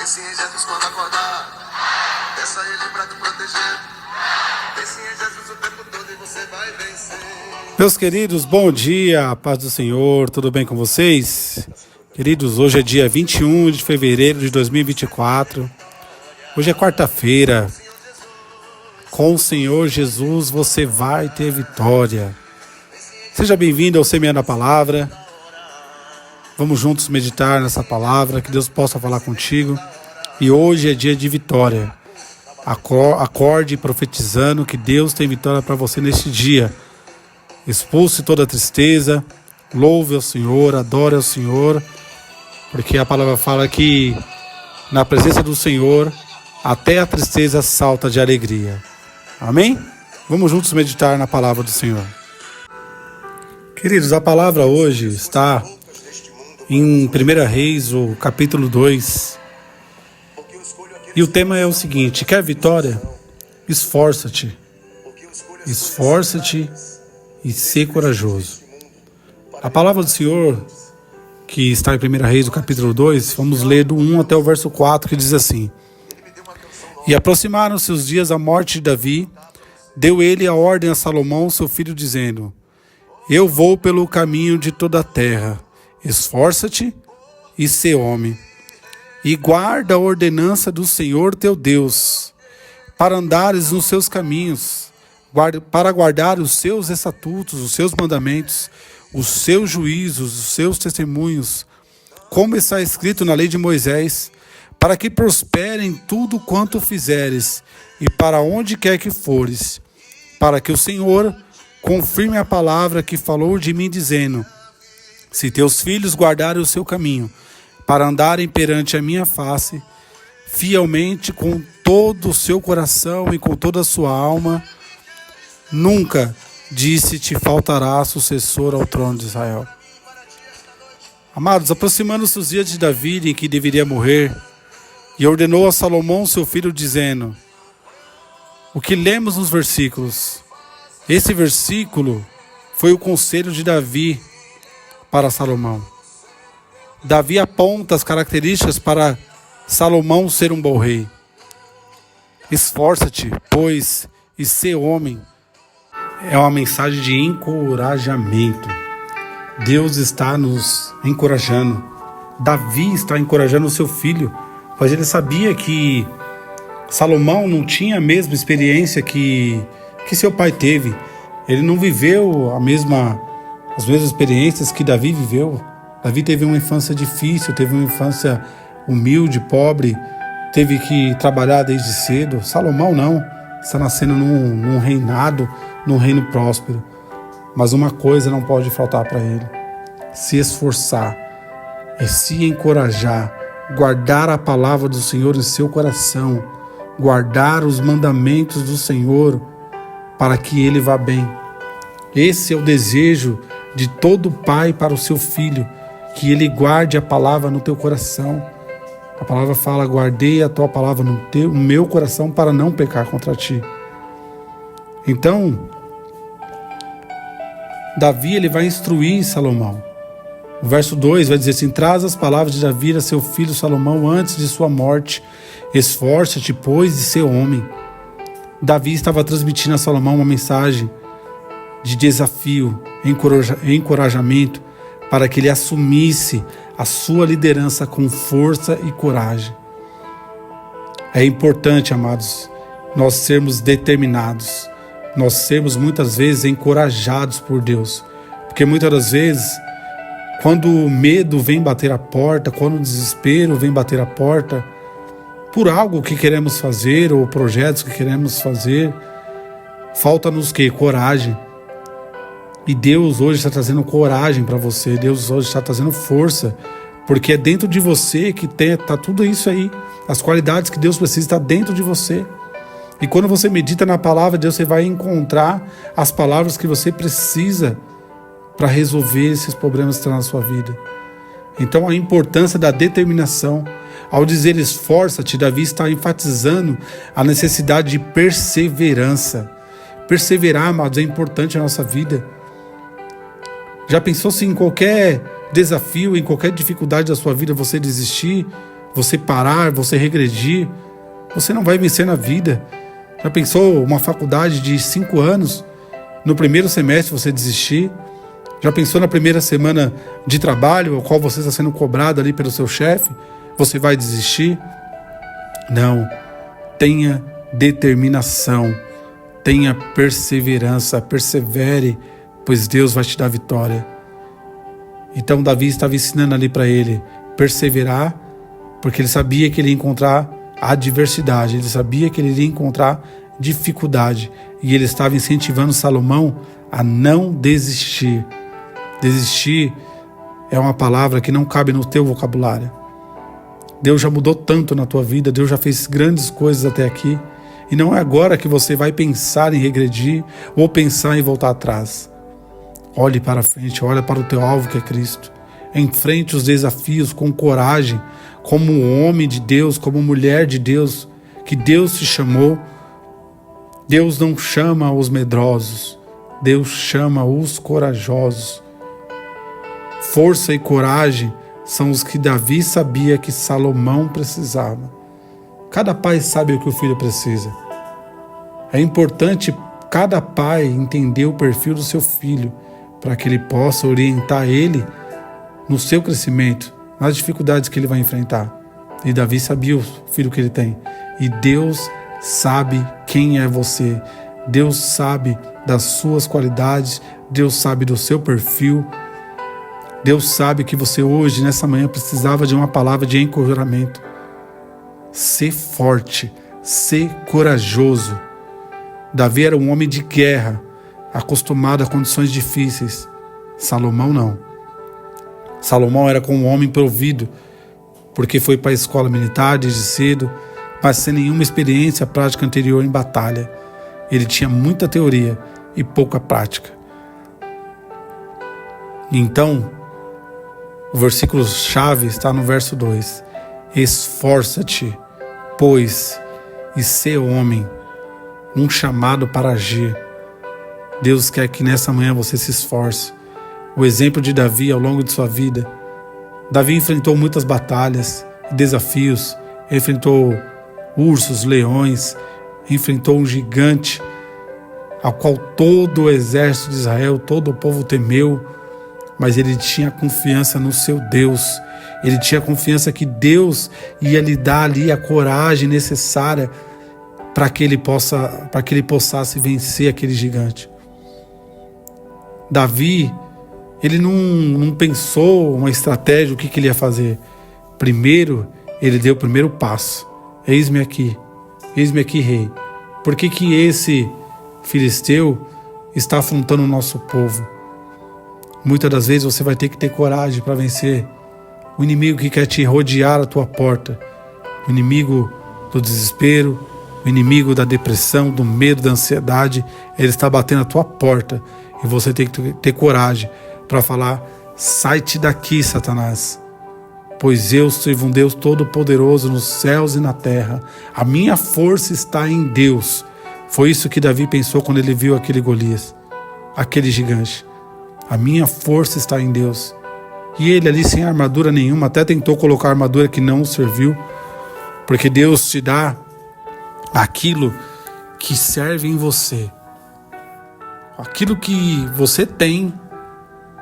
Pense em Jesus quando acordar. Peça a Ele pra te proteger. Pense em Jesus o tempo todo e você vai vencer. Meus queridos, bom dia, paz do Senhor, tudo bem com vocês? Queridos, hoje é dia 21 de fevereiro de 2024. Hoje é quarta-feira. Com o Senhor Jesus você vai ter vitória. Seja bem-vindo ao Semeando a Palavra. Vamos juntos meditar nessa palavra, que Deus possa falar contigo. E hoje é dia de vitória. Acorde profetizando que Deus tem vitória para você neste dia. Expulse toda a tristeza, louve ao Senhor, adore ao Senhor, porque a palavra fala que na presença do Senhor até a tristeza salta de alegria. Amém? Vamos juntos meditar na palavra do Senhor. Queridos, a palavra hoje está em 1 Reis, o capítulo 2. E o tema é o seguinte: quer vitória? Esforça-te. Esforça-te e ser corajoso. A palavra do Senhor, que está em 1 Reis, o capítulo 2, vamos ler do 1 até o verso 4, que diz assim: E aproximaram-se os dias da morte de Davi, deu ele a ordem a Salomão, seu filho, dizendo: Eu vou pelo caminho de toda a terra, esforça-te e sê homem, e guarda a ordenança do Senhor teu Deus, para andares nos seus caminhos, para guardar os seus estatutos, os seus mandamentos, os seus juízos, os seus testemunhos, como está escrito na lei de Moisés, para que prospere em tudo quanto fizeres, e para onde quer que fores, para que o Senhor confirme a palavra que falou de mim, dizendo: Se teus filhos guardarem o seu caminho, para andarem perante a minha face, fielmente com todo o seu coração e com toda a sua alma, nunca te faltará sucessor ao trono de Israel. Amados, aproximando-se os dias de Davi em que deveria morrer, e ordenou a Salomão, seu filho, dizendo: O que lemos nos versículos? Esse versículo foi o conselho de Davi para Salomão. Davi aponta as características para Salomão ser um bom rei. Esforça-te, pois, e sê homem. É uma mensagem de encorajamento. Deus está nos encorajando. Davi está encorajando o seu filho, pois ele sabia que Salomão não tinha a mesma experiência que seu pai teve. Ele não viveu as mesmas experiências que Davi viveu. Davi teve uma infância difícil, teve uma infância humilde, pobre, teve que trabalhar desde cedo. Salomão não, está nascendo num reinado, num reino próspero. Mas uma coisa não pode faltar para ele: se esforçar e se encorajar, guardar a palavra do Senhor em seu coração, guardar os mandamentos do Senhor, para que ele vá bem. Esse é o desejo de todo pai para o seu filho, que ele guarde a palavra no teu coração. A palavra fala: guardei a tua palavra no meu coração para não pecar contra ti. Então, Davi ele vai instruir Salomão. O verso 2 vai dizer assim: traz as palavras de Davi a seu filho Salomão antes de sua morte. Esforça-te, pois, de ser homem. Davi estava transmitindo a Salomão uma mensagem de desafio, encorajamento, para que ele assumisse a sua liderança com força e coragem. É importante, amados, nós sermos determinados, nós sermos muitas vezes encorajados por Deus, porque muitas das vezes, quando o medo vem bater a porta, quando o desespero vem bater a porta, por algo que queremos fazer ou projetos que queremos fazer, falta-nos que? Coragem. E Deus hoje está trazendo coragem para você. Deus hoje está trazendo força, porque é dentro de você que está tudo isso aí. As qualidades que Deus precisa estão dentro de você. E quando você medita na palavra de Deus, você vai encontrar as palavras que você precisa para resolver esses problemas que estão na sua vida. Então a importância da determinação. Ao dizer esforça-te, Davi está enfatizando a necessidade de perseverança. Perseverar, amados, é importante na nossa vida. Já pensou se em qualquer desafio, em qualquer dificuldade da sua vida você desistir? você parar, você regredir, você não vai vencer na vida. Já pensou uma faculdade de 5 anos, no primeiro semestre você desistir? Já pensou na primeira semana de trabalho, ao qual você está sendo cobrado ali pelo seu chefe? Você vai desistir? Não. Tenha determinação, tenha perseverança, persevere, pois Deus vai te dar vitória. Então Davi estava ensinando ali para ele perseverar, porque ele sabia que ele ia encontrar adversidade, ele sabia que ele iria encontrar dificuldade, e ele estava incentivando Salomão a não desistir. Desistir é uma palavra que não cabe no teu vocabulário. Deus já mudou tanto na tua vida, Deus já fez grandes coisas até aqui, e não é agora que você vai pensar em regredir ou pensar em voltar atrás. Olhe para frente, olhe para o teu alvo que é Cristo. Enfrente os desafios com coragem, como homem de Deus, como mulher de Deus, que Deus te chamou. Deus não chama os medrosos, Deus chama os corajosos. Força e coragem são os que Davi sabia que Salomão precisava. Cada pai sabe o que o filho precisa. É importante cada pai entender o perfil do seu filho, para que ele possa orientar ele no seu crescimento, nas dificuldades que ele vai enfrentar. E Davi sabia o filho que ele tem. E Deus sabe quem é você. Deus sabe das suas qualidades. Deus sabe do seu perfil. Deus sabe que você hoje, nessa manhã, precisava de uma palavra de encorajamento. Ser forte, ser corajoso. Davi era um homem de guerra, acostumado a condições difíceis. Salomão não. Salomão era como um homem provido, porque foi para a escola militar desde cedo, mas sem nenhuma experiência prática anterior em batalha. Ele tinha muita teoria e pouca prática. Então, o versículo-chave está no verso 2. Esforça-te, pois, e sê homem, um chamado para agir. Deus quer que nessa manhã você se esforce. O exemplo de Davi ao longo de sua vida. Davi enfrentou muitas batalhas, desafios, enfrentou ursos, leões, enfrentou um gigante, ao qual todo o exército de Israel, todo o povo temeu, mas ele tinha confiança no seu Deus. Ele tinha confiança que Deus ia lhe dar ali a coragem necessária para que ele possa vencer aquele gigante. Davi, ele não pensou uma estratégia, o que ele ia fazer. Primeiro, ele deu o primeiro passo. Eis-me aqui, rei. Por que esse filisteu está afrontando o nosso povo? Muitas das vezes você vai ter que ter coragem para vencer o inimigo que quer te rodear a tua porta. O inimigo do desespero, o inimigo da depressão, do medo, da ansiedade. Ele está batendo a tua porta. E você tem que ter coragem para falar: sai-te daqui, Satanás, pois eu sirvo um Deus todo-poderoso nos céus e na terra. A minha força está em Deus. Foi isso que Davi pensou quando ele viu aquele Golias, aquele gigante. A minha força está em Deus. E ele ali sem armadura nenhuma, até tentou colocar armadura que não serviu, porque Deus te dá aquilo que serve em você. Aquilo que você tem,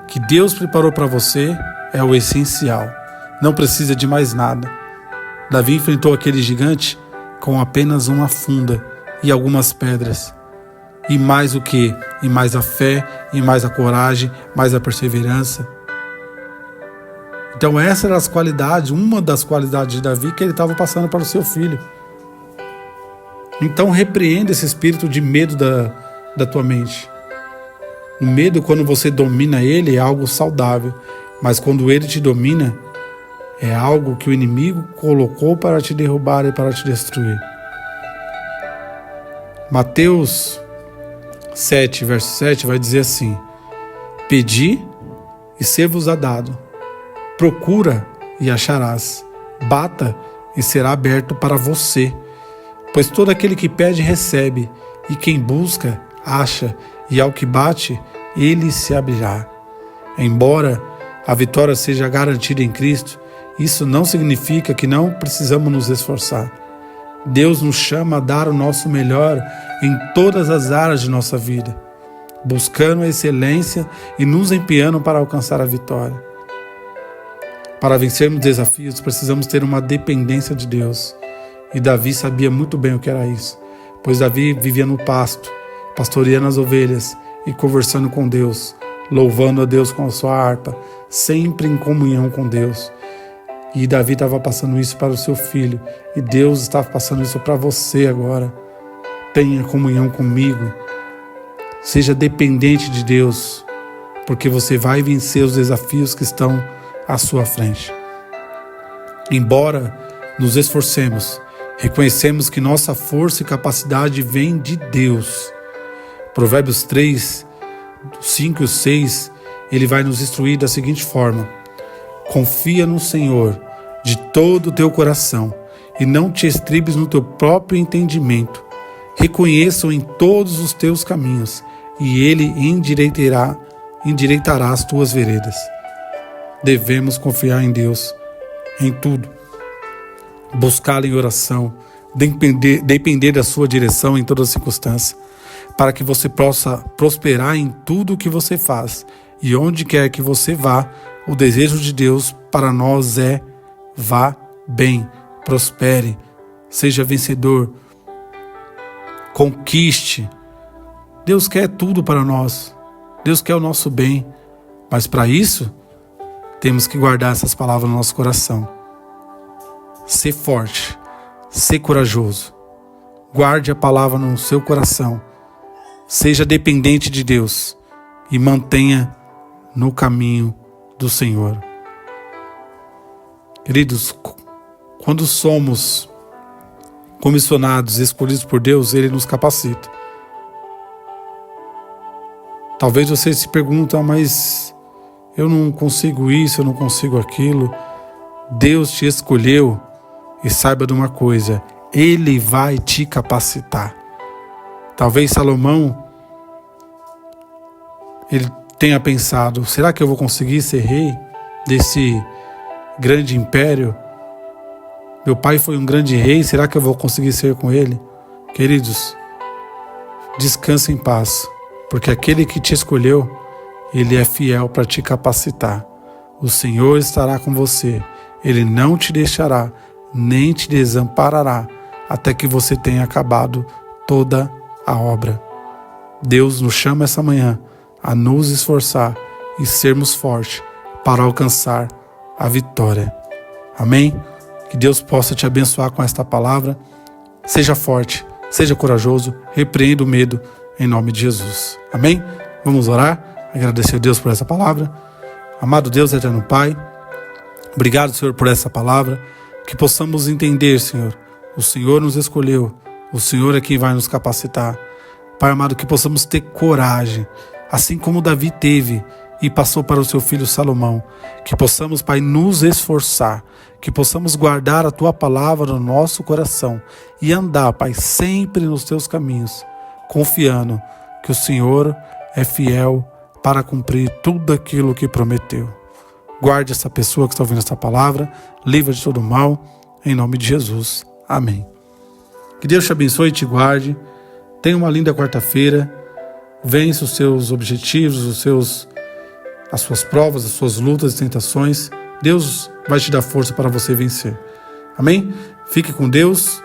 que Deus preparou para você, é o essencial. Não precisa de mais nada. Davi enfrentou aquele gigante com apenas uma funda e algumas pedras. E mais o que? E mais a fé, e mais a coragem, mais a perseverança. Então essa era as qualidades, uma das qualidades de Davi que ele estava passando para o seu filho. Então repreenda esse espírito de medo da tua mente. O medo, quando você domina ele, é algo saudável. Mas quando ele te domina, é algo que o inimigo colocou para te derrubar e para te destruir. Mateus 7, verso 7 vai dizer assim: pedi e ser-vos-á dado. Procura e acharás. Bata e será aberto para você. Pois todo aquele que pede recebe, e quem busca, acha, e ao que bate, ele se abrirá. Embora a vitória seja garantida em Cristo, Isso não significa que não precisamos nos esforçar. Deus nos chama a dar o nosso melhor em todas as áreas de nossa vida, buscando a excelência e nos empenhando para alcançar a vitória. Para vencermos desafios, precisamos ter uma dependência de Deus. E Davi sabia muito bem o que era isso, pois Davi vivia no pasto, pastoreando as ovelhas e conversando com Deus, louvando a Deus com a sua harpa, sempre em comunhão com Deus. E Davi estava passando isso para o seu filho, e Deus estava passando isso para você agora. Tenha comunhão comigo, seja dependente de Deus, porque você vai vencer os desafios que estão à sua frente. Embora nos esforcemos, reconhecemos que nossa força e capacidade vem de Deus. Provérbios 3, 5 e 6, ele vai nos instruir da seguinte forma: confia no Senhor de todo o teu coração e não te estribes no teu próprio entendimento. Reconheça-o em todos os teus caminhos e ele endireitará as tuas veredas. Devemos confiar em Deus em tudo, buscá-lo em oração, depender da sua direção em todas as circunstâncias, para que você possa prosperar em tudo o que você faz. E onde quer que você vá, o desejo de Deus para nós é: vá bem, prospere, seja vencedor, conquiste. Deus quer tudo para nós. Deus quer o nosso bem. Mas para isso, temos que guardar essas palavras no nosso coração. Ser forte, ser corajoso. Guarde a palavra no seu coração. Seja dependente de Deus e mantenha no caminho do Senhor. Queridos, quando somos comissionados, escolhidos por Deus, Ele nos capacita. Talvez você se pergunte: mas eu não consigo isso, eu não consigo aquilo. Deus te escolheu e saiba de uma coisa: Ele vai te capacitar. Talvez Salomão, ele tenha pensado: será que eu vou conseguir ser rei desse grande império? Meu pai foi um grande rei, será que eu vou conseguir ser com ele? Queridos, descanse em paz, porque aquele que te escolheu, Ele é fiel para te capacitar. O Senhor estará com você. Ele não te deixará, nem te desamparará, até que você tenha acabado toda a obra. Deus nos chama essa manhã a nos esforçar e sermos fortes para alcançar a vitória. Amém? Que Deus possa te abençoar com esta palavra. Seja forte, seja corajoso, repreenda o medo em nome de Jesus. Amém? Vamos orar, agradecer a Deus por essa palavra. Amado Deus, eterno Pai, obrigado, Senhor, por essa palavra. Que possamos entender, Senhor, o Senhor nos escolheu, o Senhor é quem vai nos capacitar. Pai amado, que possamos ter coragem, assim como Davi teve e passou para o seu filho Salomão. Que possamos, Pai, nos esforçar, que possamos guardar a Tua palavra no nosso coração e andar, Pai, sempre nos Teus caminhos, confiando que o Senhor é fiel para cumprir tudo aquilo que prometeu. Guarde essa pessoa que está ouvindo essa palavra, livra de todo mal, em nome de Jesus. Amém. Que Deus te abençoe e te guarde. Tenha uma linda quarta-feira. Vence os seus objetivos, as suas provas, as suas lutas e tentações. Deus vai te dar força para você vencer. Amém? Fique com Deus